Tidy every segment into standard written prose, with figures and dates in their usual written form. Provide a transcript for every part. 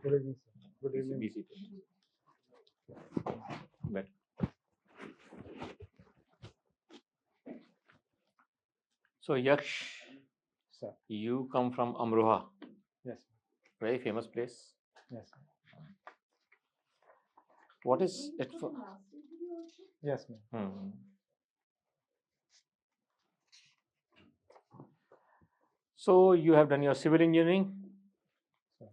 Good evening, sir. Good Be evening. seated. Better. So Yaksh, Sir. you come from Amroha, Yes. very famous place. Yes. What is it for? Yes, ma'am. So you have done your civil engineering. Sir.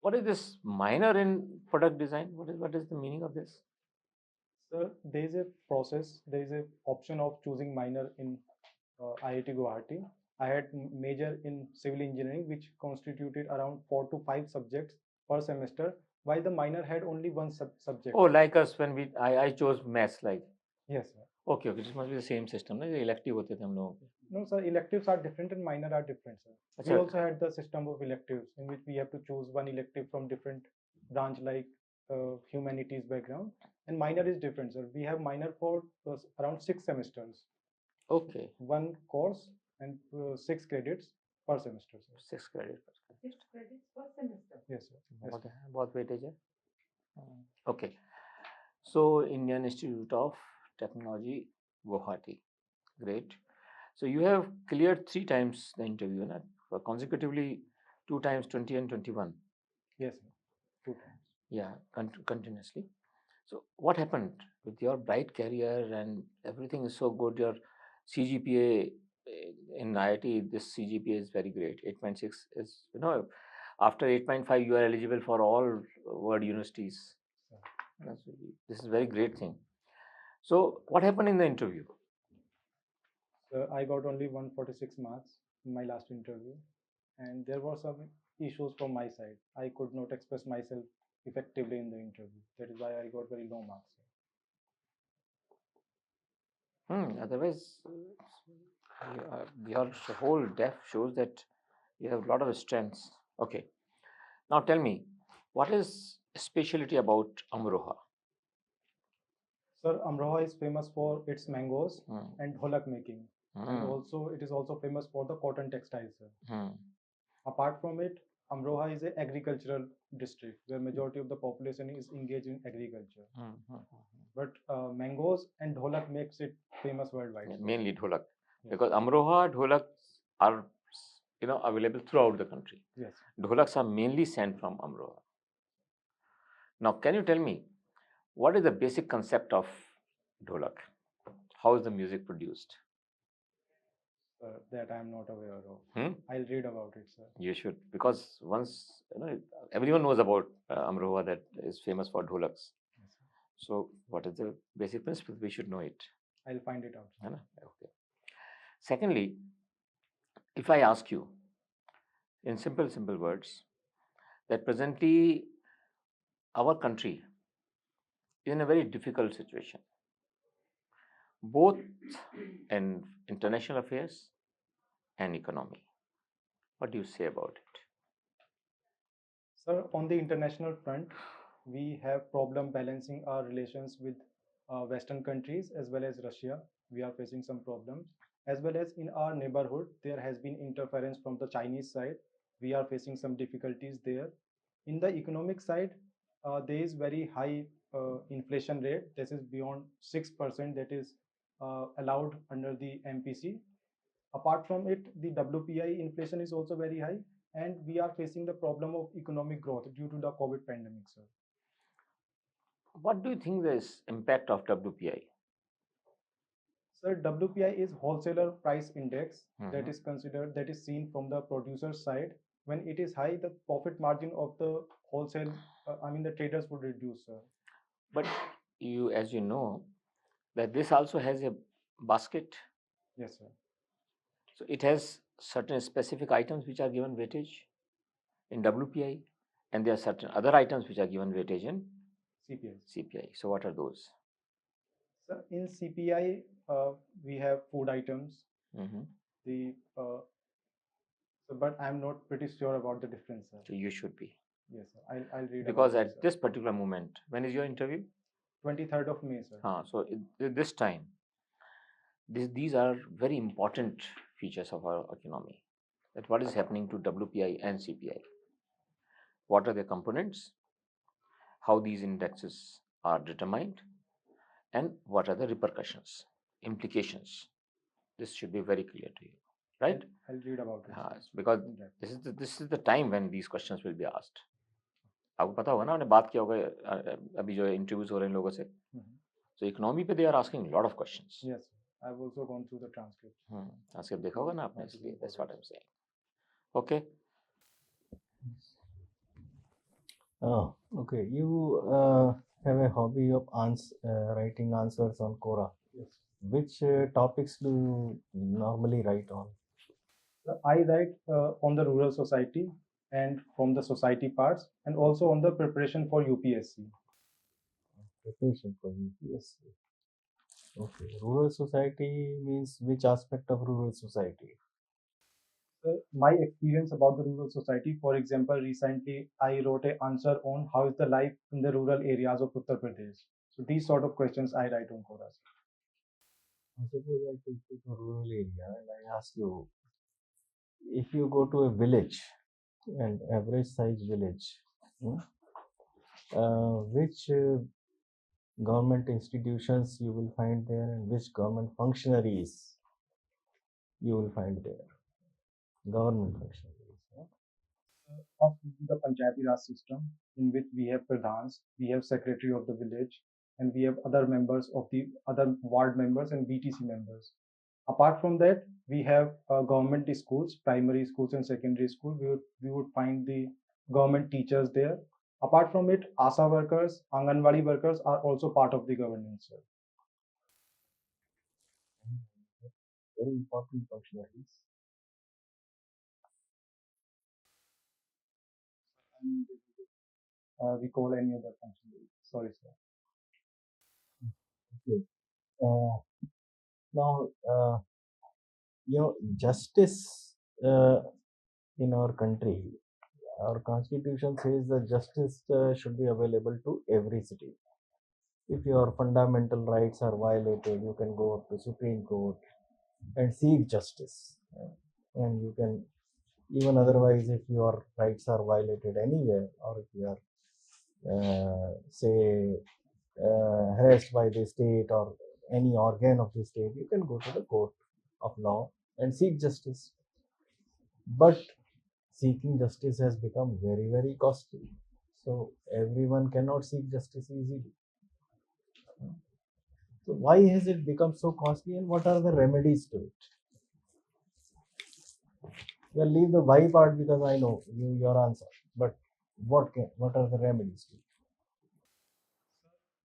What is this minor in product design? What is the meaning of this? Sir, there is a process. There is a option of choosing minor in IIT Guwahati. I had major in civil engineering, which constituted around 4 to 5 subjects per semester, while the minor had only one subject. Oh, like us when I chose maths, like. Yes, sir. Okay, this must be the same system. ना elective होते थे हम लोगों के. No, sir. Electives are different and minor are different, sir. We अच्छा. also had the system of electives in which we have to choose one elective from different branch like humanities background, and minor is different, sir. We have minor for around 6 semesters. Okay. One course and 6 credits per semester, sir. 6 credit. 6 credits per semester. Yes, sir. Yes, sir. बहुत weightage है. Okay. So Indian Institute of Technology, Guwahati. Great. So you have cleared 3 times the interview, na? Consecutively 2 times 20 and 21. Yes, sir. 2 times. Yeah, continuously. So what happened with your bright career and everything is so good? Your CGPA in IIT, this CGPA is very great. 8.6 is, after 8.5 you are eligible for all world universities. This is a very great thing. So what happened in the interview? I got only 146 marks in my last interview, and there were some issues from my side. I could not express myself effectively in the interview. That is why I got very low marks. Otherwise, your whole depth shows that you have a lot of strengths. Okay. Now tell me, what is specialty about Amroha? Sir, Amroha is famous for its mangoes and dholak making. And also, it is also famous for the cotton textiles, sir. Apart from it, Amroha is an agricultural district where majority of the population is engaged in agriculture. But mangoes and dholak makes it famous worldwide. Yeah, mainly dholak, because Amroha dholaks are available throughout the country. Yes. Dholaks are mainly sent from Amroha. Now, can you tell me what is the basic concept of dholak? How is the music produced? That I am not aware of. I'll read about it, sir. You should, because once everyone knows about Amroha that is famous for dholaks. Yes. So, what is the basic principle? We should know it. I'll find it out. Okay. Secondly, if I ask you in simple words that presently our country is in a very difficult situation, both in international affairs and economy. What do you say about it? Sir, on the international front, we have problem balancing our relations with Western countries as well as Russia. We are facing some problems. As well as in our neighborhood, there has been interference from the Chinese side. We are facing some difficulties there. In the economic side, there is very high inflation rate. This is beyond 6% that is allowed under the MPC. Apart from it, the WPI inflation is also very high, and we are facing the problem of economic growth due to the COVID pandemic, sir. What do you think is impact of WPI? Sir, WPI is wholesaler price index that is considered, that is seen from the producer side. When it is high, the profit margin of the wholesale, the traders would reduce, sir. But as you know, that this also has a basket. Yes, sir. So it has certain specific items which are given weightage in WPI, and there are certain other items which are given weightage in CPI. So what are those? So in CPI, we have food items. But I'm not pretty sure about the difference, sir. So you should be. Yes, sir. I'll read. Because at this particular moment, when is your interview? 23rd of May, sir. So this time, these are very important features of our economy. That what is happening to WPI and CPI. what are their components, how these indexes are determined, and what are the repercussions, implications. This should be very clear to you, right? I'll read about it. Because this is the time when these questions will be asked. आपको पता होगा ना, हमने बात किया होगा अभी जो इंटरव्यूज हो रहे हैं लोगों से, so इकोनॉमी पे they are asking lot of questions. Yes, I've also gone through the transcript. Transcript देखा होगा ना आपने, इसलिए that's what I'm saying. Okay. Okay. You have a hobby of writing answers on Quora. Yes. Which topics do you normally write on? I write on the rural society and from the society parts, and also on the preparation for UPSC. Preparation for UPSC. Okay. Rural society means which aspect of rural society? My experience about the rural society, for example, recently I wrote an answer on how is the life in the rural areas of Uttar Pradesh. So these sort of questions I write on Quora. Suppose I take you to a rural area and I ask you, if you go to a village, an average size village, which government institutions you will find there and which government functionaries you will find there? Government functionaries. Of the Panchayati Raj system, in which we have Pradhans, we have Secretary of the village, and we have other members of the other ward members and BTC members. Apart from that, we have government schools, primary schools and secondary schools. We would find the government teachers there. Apart from it, ASA workers, Anganwadi workers are also part of the governance. Very important functionaries. We call any other functionaries. Sorry, sir. Okay. Now, justice in our country, our constitution says that justice should be available to every citizen. If your fundamental rights are violated, you can go up to Supreme Court and seek justice. And you can, even otherwise, if your rights are violated anywhere, or if you are, say, harassed by the state or any organ of the state, you can go to the court of law and seek justice. But seeking justice has become very, very costly. So everyone cannot seek justice easily. So why has it become so costly, and what are the remedies to it? Well, leave the why part because I know your answer. But what are the remedies to it?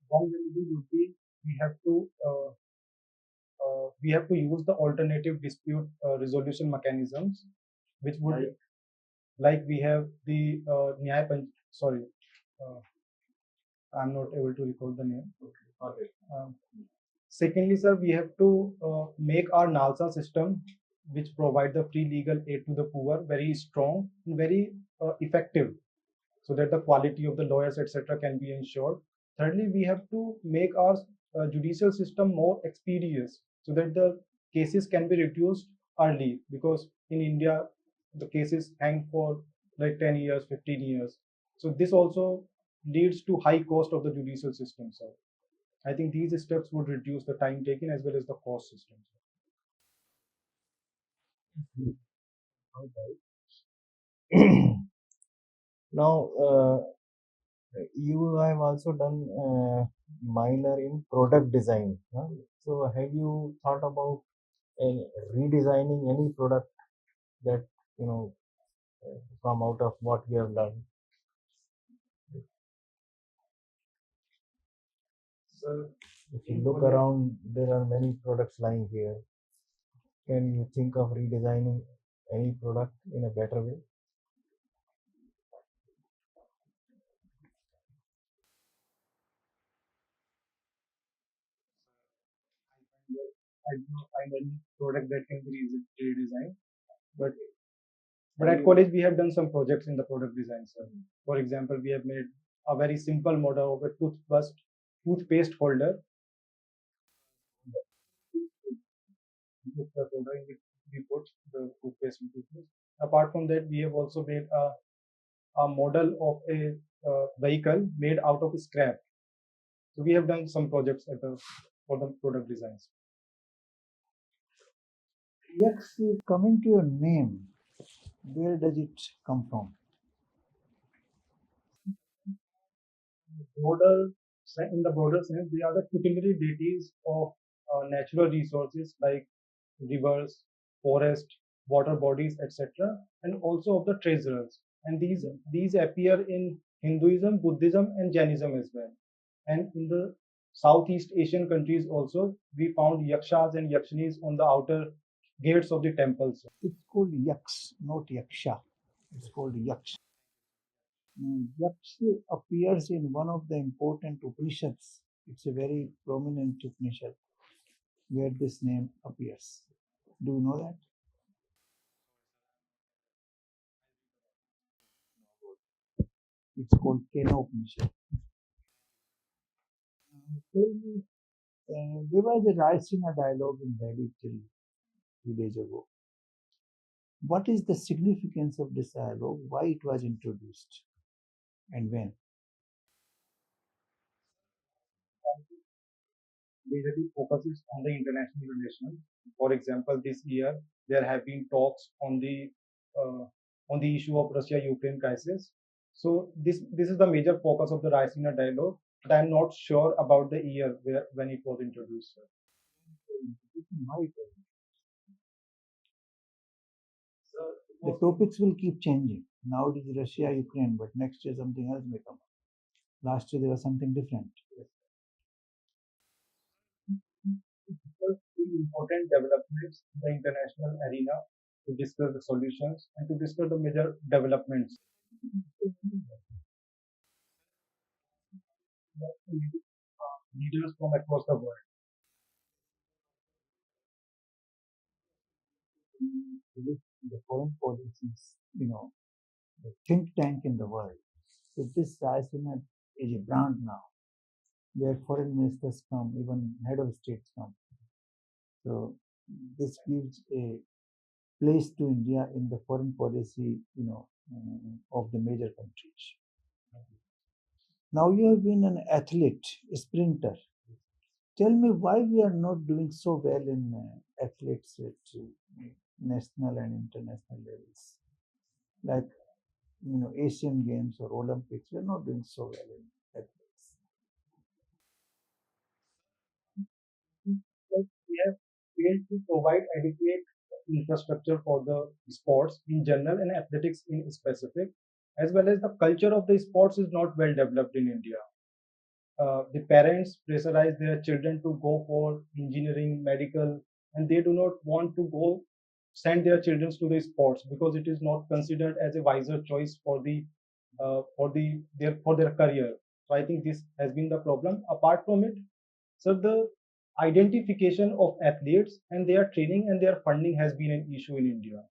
One remedy would be we have to use the alternative dispute resolution mechanisms, which would like we have the sorry, I'm not able to recall the name. Okay. Secondly, sir, we have to make our NALSA system, which provide the free legal aid to the poor, very strong and very effective, so that the quality of the lawyers, etc., can be ensured. Thirdly, we have to make our judicial system more expeditious, so that the cases can be reduced early, because in India the cases hang for like 10 years, 15 years. So this also leads to high cost of the judicial system, sir. I think these steps would reduce the time taken as well as the cost system. Now, you have also done minor in product design. Huh? So, have you thought about redesigning any product that come out of what you have done? So, if you look around, there are many products lying here. Can you think of redesigning any product in a better way? I don't find any product that can be redesigned, but at college we have done some projects in the product design, sir. For example, we have made a very simple model of a toothpaste holder. The holder in which we put the toothpaste. Apart from that, we have also made a model of a vehicle made out of scrap. So we have done some projects for the product designs. Yaksh, coming to your name, where does it come from? In the broader sense, they are the tutelary deities of natural resources like rivers, forest, water bodies, etc., and also of the treasurers. And these appear in Hinduism, Buddhism, and Jainism as well. And in the Southeast Asian countries also, we found yakshas and yakshinis on the outer gates of the temples. It's called Yaksh, not Yaksha. It's called Yaksh. Yaksh appears in one of the important Upanishads. It's a very prominent Upanishad where this name appears. Do you know that? It's called Kena Upanishad. Tell me, there was a Raisina dialogue in Delhi till 2 days ago. What is the significance of this dialogue? Why it was introduced and when? Majorly focuses on the international relations. For example, this year there have been talks uh, on the issue of Russia-Ukraine crisis. So this is the major focus of the Raisina dialogue. But I'm not sure about the year when it was introduced. The topics will keep changing. Now it is Russia, Ukraine, but next year something else may come up. Last year there was something different. Important developments in the international arena to discuss the solutions and to discuss the major developments. Leaders from across the world. The foreign policies, the think tank in the world. So this ISNet is a brand now, where foreign ministers come, even head of states come. So this gives a place to India in the foreign policy, of the major countries. Now you have been an athlete, a sprinter. Tell me why we are not doing so well in athletes at national and international levels, like Asian Games or Olympics. We are not doing so well in athletes. We have failed to provide adequate infrastructure for the sports in general and athletics in specific, as well as the culture of the sports is not well developed in India. The parents pressurize their children to go for engineering, medical, and they do not want to go send their children to the sports because it is not considered as a wiser choice for their career. So I think this has been the problem. Apart from it, so the identification of athletes and their training and their funding has been an issue in India.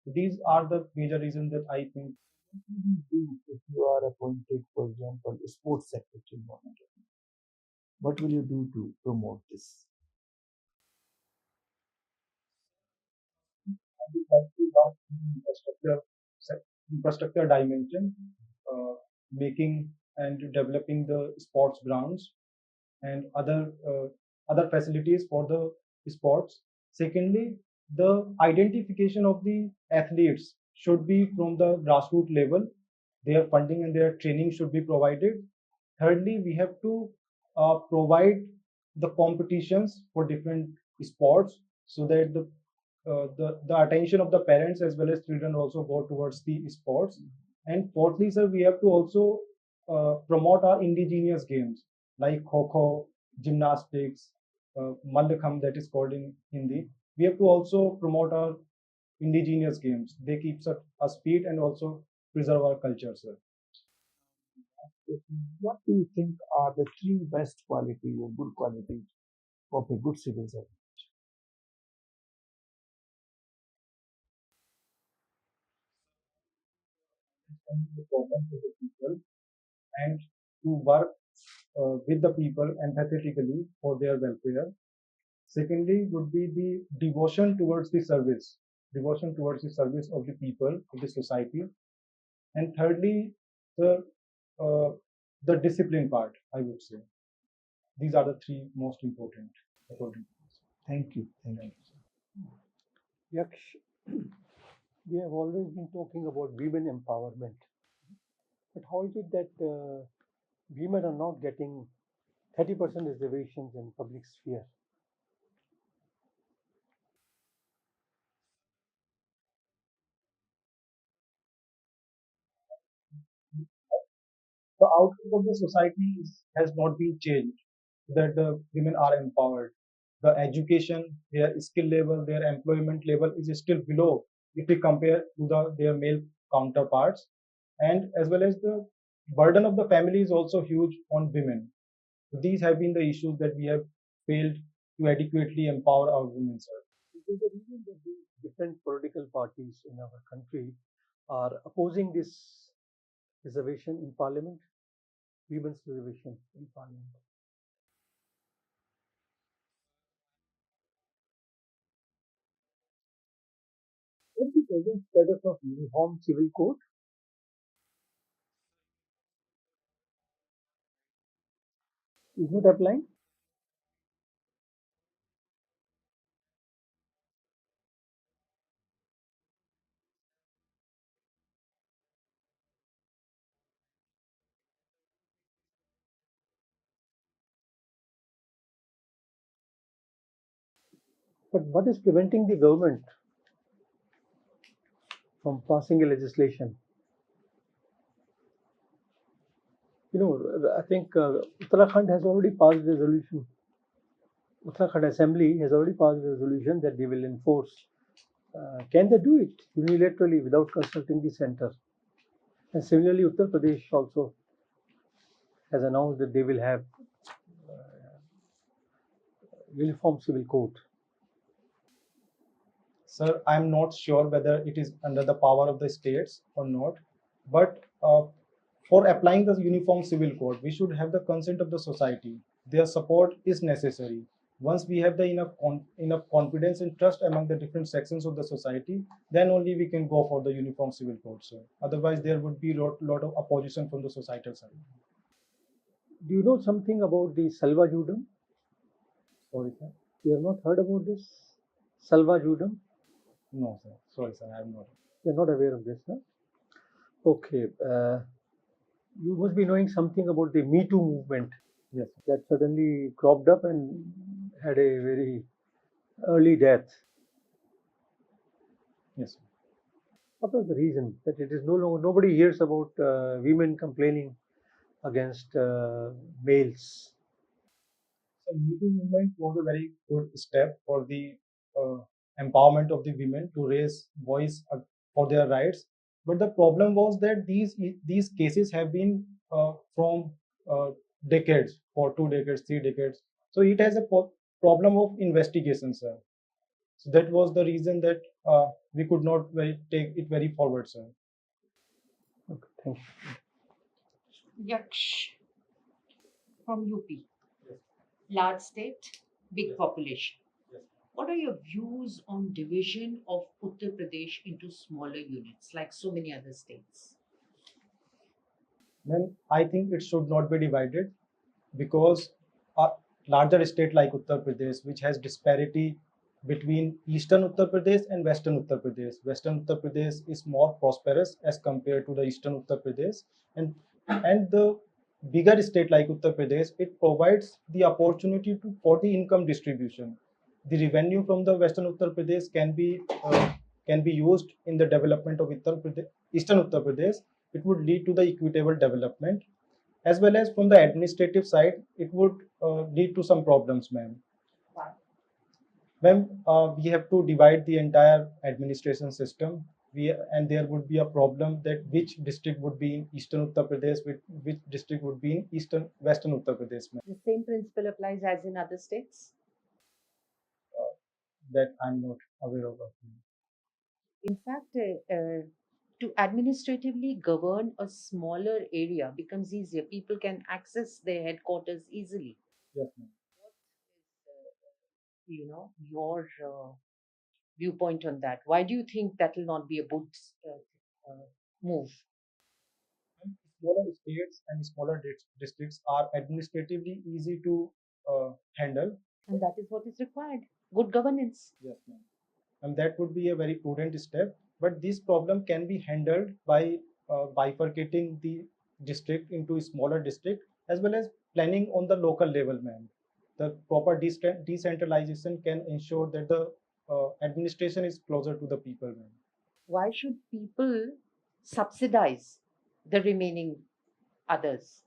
These are the major reasons that I think. If you are appointed, for example, sports secretary, what will you do to promote this? I would like to work in infrastructure dimension, making and developing the sports grounds and other facilities for the sports. Secondly, the identification of the athletes should be from the grassroots level. Their funding and their training should be provided. Thirdly, we have to provide the competitions for different sports so that the attention of the parents as well as children also go towards the sports. And fourthly, sir, we have to also promote our indigenous games like kho, gymnastics, Mallakham that is called in Hindi. We have to also promote our indigenous games. They keep us fit and also preserve our culture, sir. What do you think are the three best qualities or good qualities of a good civil servant? The problem to the people and to work with the people empathetically for their welfare. Secondly, would be the devotion towards the service of the people, of the society. And thirdly, the uh, the discipline part, I would say. These are the three most important according to me. Thank you. Thank you. Yaksh, we have always been talking about women empowerment. But how is it that women are not getting 30% reservations in public sphere? The outlook of the society has not been changed, that the women are empowered. The education, their skill level, their employment level is still below if we compare to their male counterparts. And as well as the burden of the family is also huge on women. So these have been the issues that we have failed to adequately empower our women, sir. Is there a reason that the different political parties in our country are opposing this reservation in parliament, women's reservation in parliament? What the present status of uniform civil code is not applying? But what is preventing the government from passing a legislation? You know, I think Uttarakhand has already passed a resolution. Uttarakhand Assembly has already passed a resolution that they will enforce. Can they do it unilaterally without consulting the center? And similarly, Uttar Pradesh also has announced that they will have uniform civil code. Sir, I'm not sure whether it is under the power of the states or not, but for applying the uniform civil code, we should have the consent of the society. Their support is necessary. Once we have the enough confidence and trust among the different sections of the society, then only we can go for the uniform civil code, sir. Otherwise, there would be lot of opposition from the societal side. Do you know something about the Salva Judum? Sorry, sir. You have not heard about this? Salva Judum? No, sir. Sorry, sir. I'm not. You're not aware of this, huh? Okay. You must be knowing something about the Me Too movement. Yes. That suddenly cropped up and had a very early death. Yes. Sir. What was the reason that it is no longer, nobody hears about women complaining against males? So Me Too movement was a very good step for the uh, empowerment of the women to raise voice for their rights. But the problem was that these cases have been from uh, decades, for 2 decades, 3 decades. So it has a problem of investigation, sir. So that was the reason that we could not take it very forward, sir. Okay, thank you. Yaksh from UP. Large state, big population. What are your views on division of Uttar Pradesh into smaller units like so many other states? Then I think it should not be divided because a larger state like Uttar Pradesh, which has disparity between eastern Uttar Pradesh and western Uttar Pradesh. Western Uttar Pradesh is more prosperous as compared to the eastern Uttar Pradesh, and the bigger state like Uttar Pradesh, it provides the opportunity for the income distribution. The revenue from the western Uttar Pradesh can be used in the development of eastern Uttar Pradesh. It would lead to the equitable development, as well as from the administrative side, it would lead to some problems, ma'am. Ma'am, we have to divide the entire administration system. And there would be a problem that which district would be in eastern Uttar Pradesh, which district would be in western Uttar Pradesh, ma'am. The same principle applies as in other states. That I'm not aware of. In fact, to administratively govern a smaller area becomes easier. People can access their headquarters easily. Yes, ma'am. Your viewpoint on that. Why do you think that will not be a good move? smaller states and smaller districts are administratively easy to handle. And that is what is required. Good governance. Yes, ma'am. And that would be a very prudent step. But this problem can be handled by bifurcating the district into a smaller district, as well as planning on the local level, ma'am. The proper decentralization can ensure that the administration is closer to the people, ma'am. Why should people subsidize the remaining others?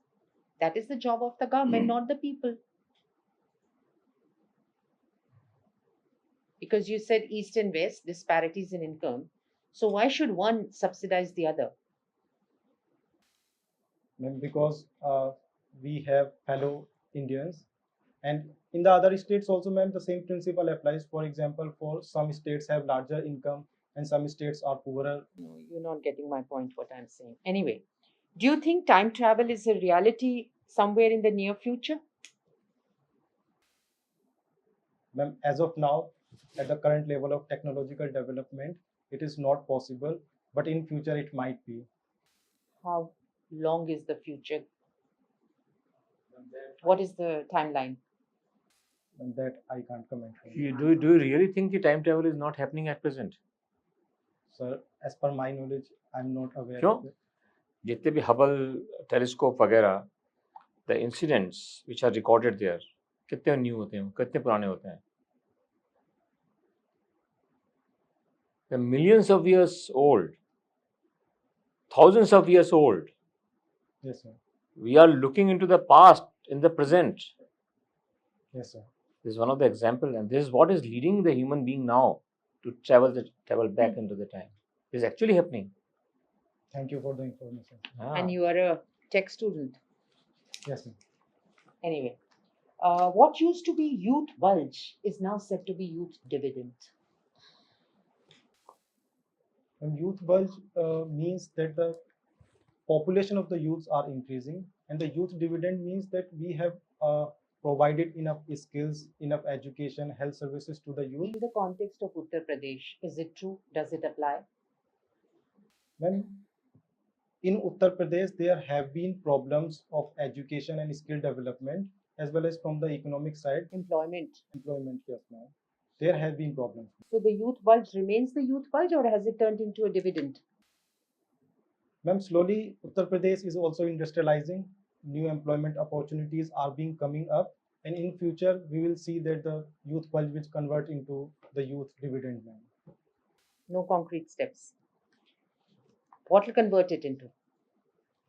That is the job of the government, not the people. Because you said East and West, disparities in income. So why should one subsidize the other? Ma'am, because we have fellow Indians, and in the other states also, ma'am, the same principle applies. For example, for some states have larger income and some states are poorer. No, you're not getting my point, what I'm saying. Anyway, do you think time travel is a reality somewhere in the near future? Ma'am, as of now, at the current level of technological development, it is not possible, but in future it might be. How long is the future? What is the timeline? And that I can't comment on. Do you really think the time travel is not happening at present? Sir, as per my knowledge, I'm not aware क्यों? of it. जितने भी Hubble telescope वगैरह, the incidents which are recorded there, कितने new होते हैं, कितने पुराने होते हैं? They're millions of years old, thousands of years old. Yes, sir. We are looking into the past in the present. Yes, sir. This is one of the examples, and this is what is leading the human being now to travel back into the time. This is actually happening. Thank you for the information. And you are a tech student. Yes, sir. Anyway, what used to be youth bulge is now said to be youth dividend. And youth bulge means that the population of the youths are increasing, and the youth dividend means that we have provided enough skills, enough education, health services to the youth. In the context of Uttar Pradesh, is it true? Does it apply? When in Uttar Pradesh, there have been problems of education and skill development, as well as from the economic side. Employment. Yes, ma'am. There have been problems. So the youth bulge remains the youth bulge, or has it turned into a dividend? Ma'am, slowly Uttar Pradesh is also industrializing. New employment opportunities are being coming up, and in future we will see that the youth bulge will convert into the youth dividend, ma'am. No concrete steps. What will convert it into?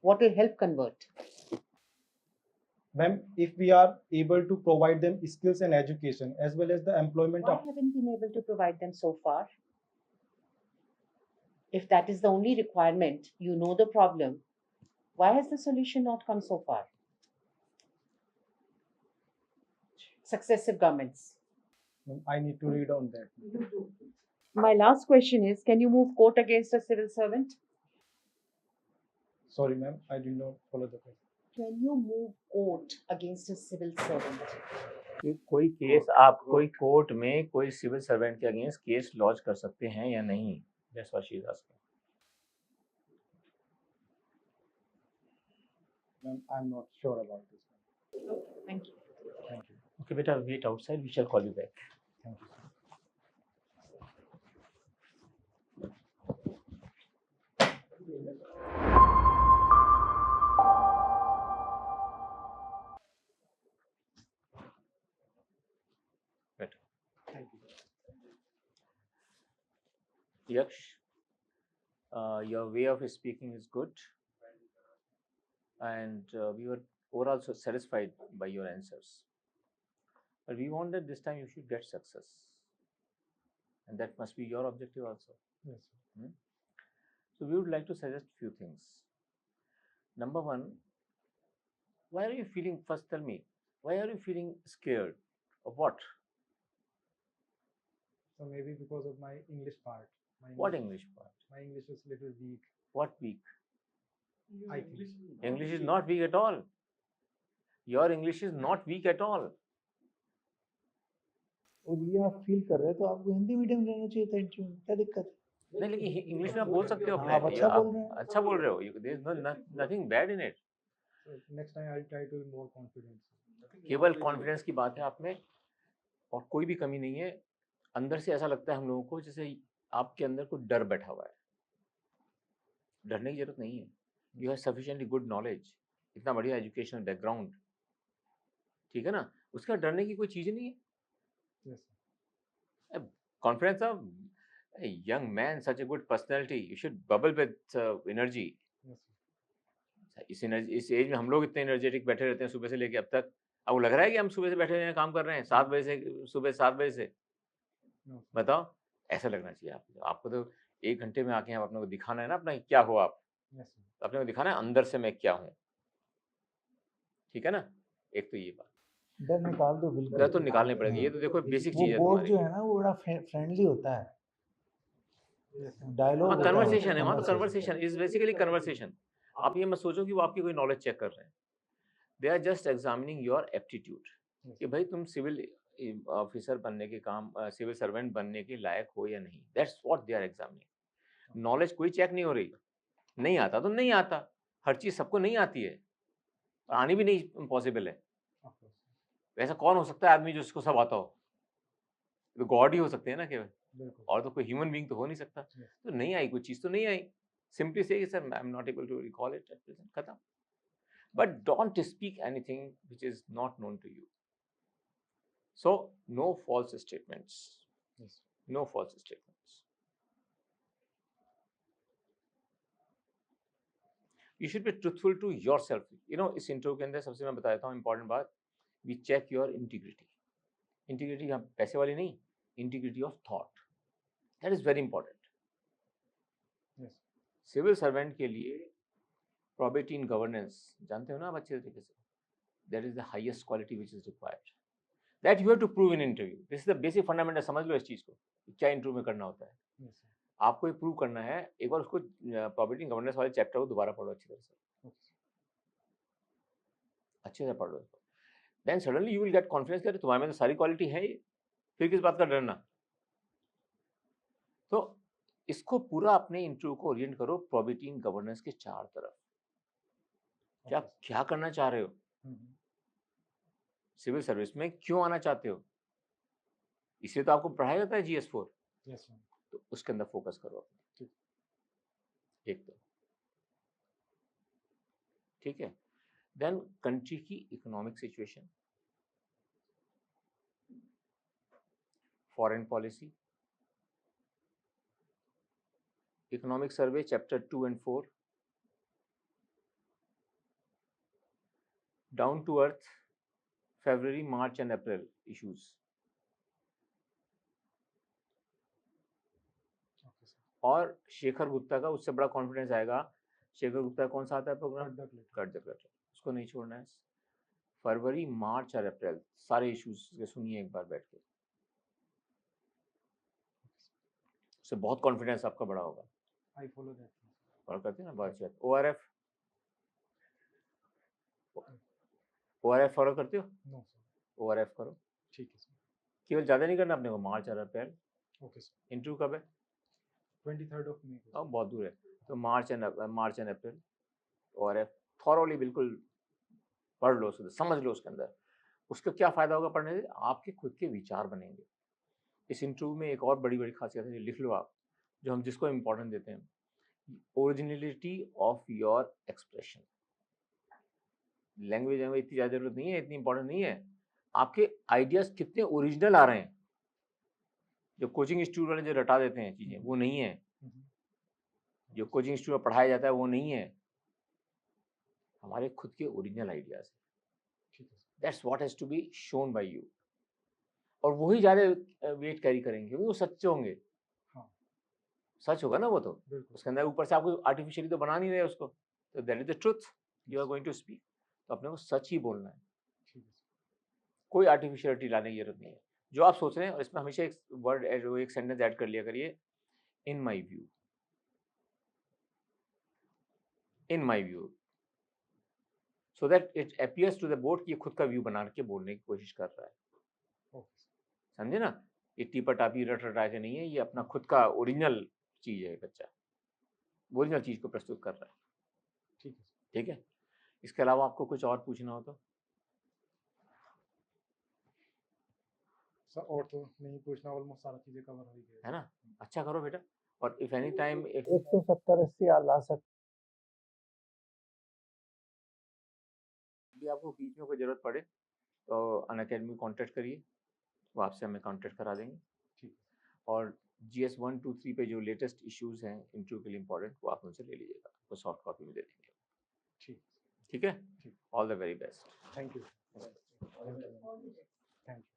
What will help convert? Ma'am, if we are able to provide them skills and education as well as the employment. Why haven't been able to provide them so far? If that is the only requirement, you know the problem, why has the solution not come so far? Successive governments. I need to read on that. My last question is, can you move court against a civil servant? Sorry, ma'am, I did not follow the question. Can you move court against a civil servant? कि कोई case आप कोई court में कोई civil servant के against case launch कर सकते हैं या नहीं? That's what she is asking. Ma'am, I'm not sure about this. Thank you. Thank you. Okay, beta, wait outside. We shall call you back. Thank you, sir. Better. Thank you. Yaksh, your way of speaking is good, and we were overall so satisfied by your answers. But we want that this time you should get success, and that must be your objective also. Yes, sir. So we would like to suggest few things. Number one, why are you feeling? First, tell me, why are you feeling scared? Of what? So maybe because of my English part. What English part? My English is little weak. What weak? I think. English is not weak at all. Your English is not weak at all. और ये आप feel कर रहे हैं तो आपको Hindi medium लेना चाहिए था इंटरव्यू में, क्या दिक्कत है? नहीं, लेकिन इंग्लिश में आप बोल सकते हो हाँ, अपने, आप अच्छा बोल रहे आप हैं। अच्छा बोल रहे हो, there is nothing bad in it. So next time I'll try to be more confident. केवल कॉन्फिडेंस की बात है आप में, और कोई भी कमी नहीं है। अंदर से ऐसा लगता है हम लोगों को जैसे आपके अंदर कोई डर बैठा हुआ है। डरने की जरूरत नहीं है। You have sufficiently good knowledge, इतना बढ़िया एजुकेशनल बैकग्राउंड, ठीक है ना, उसका डरने की कोई चीज नहीं है। Yes. Confidence of a young man, such a good personality, you should bubble with energy. Yes. इस एनर्जी, इस एज में हम लोग इतने एनर्जेटिक बैठे रहते हैं सुबह से लेके अब तक। आपको लग रहा है कि हम सुबह से बैठे हैं काम कर रहे हैं 7 बजे से, सुबह 7 बजे से? No. बताओ, ऐसा लगना चाहिए आपको। आपको तो 1 घंटे में आके अपने को दिखाना है ना अपना क्या हो आप, Yes. तो अपने को दिखाना है अंदर से मैं क्या हूँ, ठीक है ना। एक तो ये बात, डर निकाल दो बिल्कुल। डर तो निकालने पड़ेगा। ये तो देखो बेसिक वो चीज है बोर्ड तुम्हारी। जो है ना वो बड़ा फ्रेंडली होता है, डायलॉग होता है, कन्वर्सेशन है वहाँ तो, conversation। Conversation is basically conversation. आप ये मत सोचो कि वो आपकी कोई नॉलेज चेक कर रहे हैं। They are just examining your aptitude, कि भाई तुम सिविल ऑफिसर बनने के काम, सिविल सर्वेंट बनने के लायक हो या नहीं। That's what they are examining. Knowledge कोई चेक नहीं हो रही। नहीं आता तो नहीं आता, हर चीज सबको नहीं आती है, आनी भी नहीं पॉसिबल है। Of course. वैसा कौन हो सकता है आदमी जिसको सब आता हो? तो गॉड ही हो सकते हैं ना केवल, बिल्कुल। और तो कोई ह्यूमन बीइंग तो हो नहीं सकता। Yes. तो नहीं आई, कोई चीज तो नहीं आई, simply say sir I am not able to recall it at present, खत्म। But don't speak anything which is not known to you. So no false statements. Yes. No false statements. You should be truthful to yourself. You know, इस interview के अंदर सबसे मैं बताता हूँ important बात, we check your integrity. Integrity यहाँ पैसे वाली नहीं, integrity of thought. That is very important. Yes. Civil servant के लिए probity in governance जानते हो ना आप अच्छे तरीके से, that is the highest quality which is required. That you have to prove in interview. This is the basic fundamental, समझ लो इस चीज को, क्या इंटरव्यू में करना होता है। Yes. आपको ये प्रूव करना है। एक बार उसको प्रॉपर्टी गवर्नेंस वाले चैप्टर को दोबारा पढ़ो अच्छी तरह से, Okay. अच्छे से पढ़ लो इसको। Then suddenly you will get confidence कि तुम्हारे में तो सारी क्वालिटी है ही, फिर किस बात का डरना। तो इसको पूरा अपने इंटरव्यू को ओरिएंट करो प्रॉपर्टी इन गवर्नेंस के चार तरफ। क्या Okay. क्या करना चाह रहे हो, Mhm. सिविल सर्विस में क्यों आना चाहते हो, इसलिए तो आपको पढ़ाया जाता है GS4। Yes. Sir. तो उसके अंदर फोकस करो अपने, ठीक। एक तो ठीक है। देन कंट्री की economic situation, foreign policy, economic survey chapter 2 and 4, down to earth February, March and April issues, Okay. Sir. और शेखर गुप्ता का उससे बड़ा कॉन्फिडेंस आएगा। शेखर गुप्ता कौन सा आता है program, Cut the clip. Cut the clutter, उसको नहीं छोड़ना है। फरवरी, मार्च और अप्रैल सारे इश्यूज के सुनिए एक बार बैठ के, उससे बहुत कॉन्फिडेंस आपका बड़ा होगा। I follow that. और करते हैं ना बहुत अच्छी। ORF, ORF फॉलो करते हो? No. Sir. ORF करो, ठीक है सर। केवल ज़्यादा नहीं करना अपने को, मार्च और अप्रैल। Okay. Sir. इंटरव्यू कब है? 23rd of May. अब बहुत दूर है, तो मार्च एंड अप्रैल ORF थॉरोली बिल्कुल पढ़ लो, समझ लो उसके अंदर। उसका क्या फायदा होगा पढ़ने से, आपके खुद के विचार बनेंगे। इस इंटरव्यू में एक और बड़ी बड़ी खासियत है, लिख लो आप, जो हम जिसको इम्पोर्टेंट देते हैं, originality of your expression. Language में इतनी ज़्यादा जरूरत नहीं है, इतनी इंपॉर्टेंट नहीं है, आपके आइडियाज कितने ओरिजिनल आ रहे हैं। जो कोचिंग इंस्टीट्यूट वाले जो रटा देते हैं चीज़ें, वो नहीं है। जो कोचिंग इंस्टीट्यूट में पढ़ाया जाता है वो नहीं है, हमारे खुद के ओरिजिनल आइडियाज हैं। That's what has to be shown by you, और वही ज़्यादा वेट कैरी करेंगे क्योंकि वो सच्चे होंगे। हाँ। सच होगा ना वो, तो बिल्कुल। उसके अंदर ऊपर से आपको आर्टिफिशियली तो बना नहीं रहे उसको, तो that is the truth you are going to speak. तो अपने को सच ही बोलना है, ठीक है। कोई आर्टिफिशियलिटी लाने की जरूरत नहीं है। जो आप सोच रहे हैं, और इसमें हमेशा एक वर्ड, एक सेंटेंस ऐड कर लिया करिए, in my view, in my view, so that it appears to the board कि ये खुद का व्यू बना के बोलने की कोशिश कर रहा है। Okay. समझे ना, ये टीपा टापी रट रटा के नहीं है, ये अपना खुद का ओरिजिनल चीज़ है बच्चा, ओरिजिनल चीज़ को प्रस्तुत कर रहा है। ठीक है ठीक है, इसके अलावा आपको कुछ और पूछना हो तो? सर। और तो नहीं पूछना, ऑलमोस्ट सारा चीजें कवर हो गई है ना? अच्छा करो बेटा, और इफ एनी टाइम इफ 170-80 आप ला सकते भी आपको बीच में कोई ज़रूरत पड़े तो अनअकैडमी कॉन्टैक्ट करिए, वो आपसे हमें कॉन्टैक्ट करा देंगे। ठीक और GS 1, 2, 3 पे जो लेटेस्ट इश्यूज़ हैं इंटरव्यू के लिए इंपॉर्टेंट, वो आप उनसे ले लीजिएगा, वो सॉफ्ट कॉपी में दे देंगे। ठीक ठीक है, ठीक। All the very best. Thank you. Thank you.